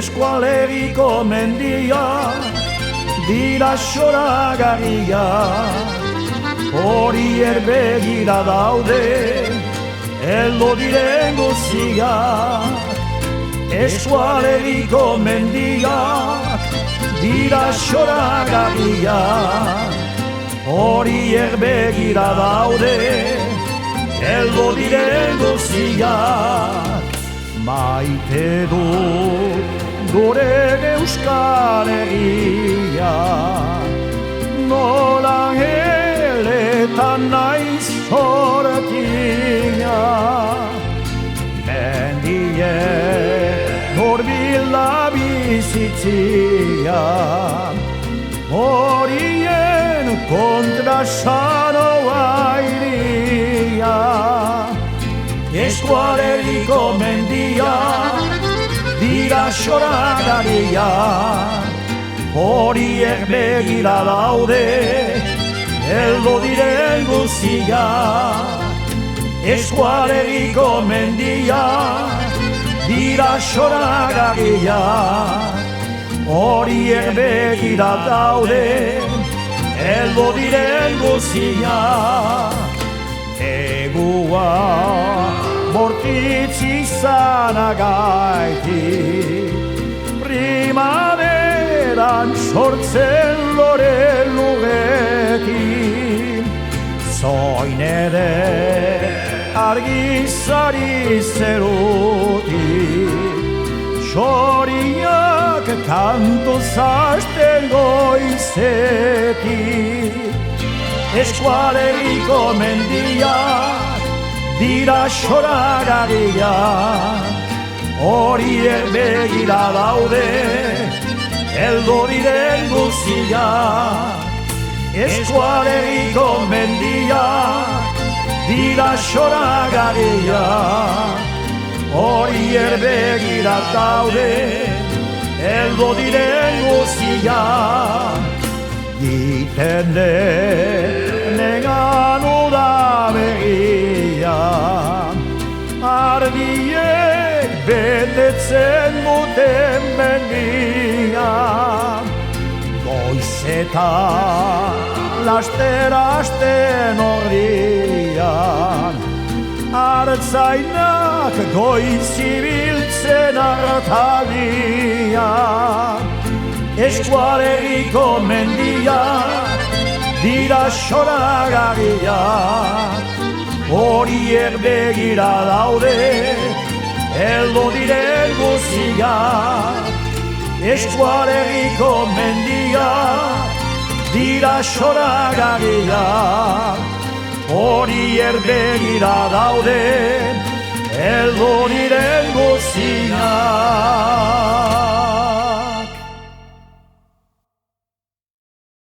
Eskualeriko mendiak dira zoragarriak, horiek begira daude heldu diren guztiak. Eskualeriko mendiak dira zoragarriak, horiek begira daude heldu diren guztiak. Maite du gure Euskal Herria, nola heletan naiz hortia. Mendiek horbila bizitzia, horien kontra sanoa iria. Eskualeriko mendiak dira zoragarriak, horiek begira daude heldu diren guztiak. Eskualeriko mendiak dira zoragarriak, horiek begira daude heldu diren guztiak. Egua bortitz izanagaitik, primaveran sortzen lore lugekin. Zoin ere argizari zerutik, xoriak kantuz hasten goizetik. Eskualeriko mendiak dira zoragarriak, horiek begira daude heldu diren guztiak. Eskualeriko mendiak dira zoragarriak, horiek begira daude heldu diren guztiak. Giten denean uda begia, ardiek betetzen duten mendia. Goizetan laster hasten orrian, artzainak goiz ibiltzen hartalian. Eskualeriko mendiak dira zoragarriak, horiek begira daude heldu diren guztiak. Eskualeriko mendiak dira zoragarriak, horiek begira daude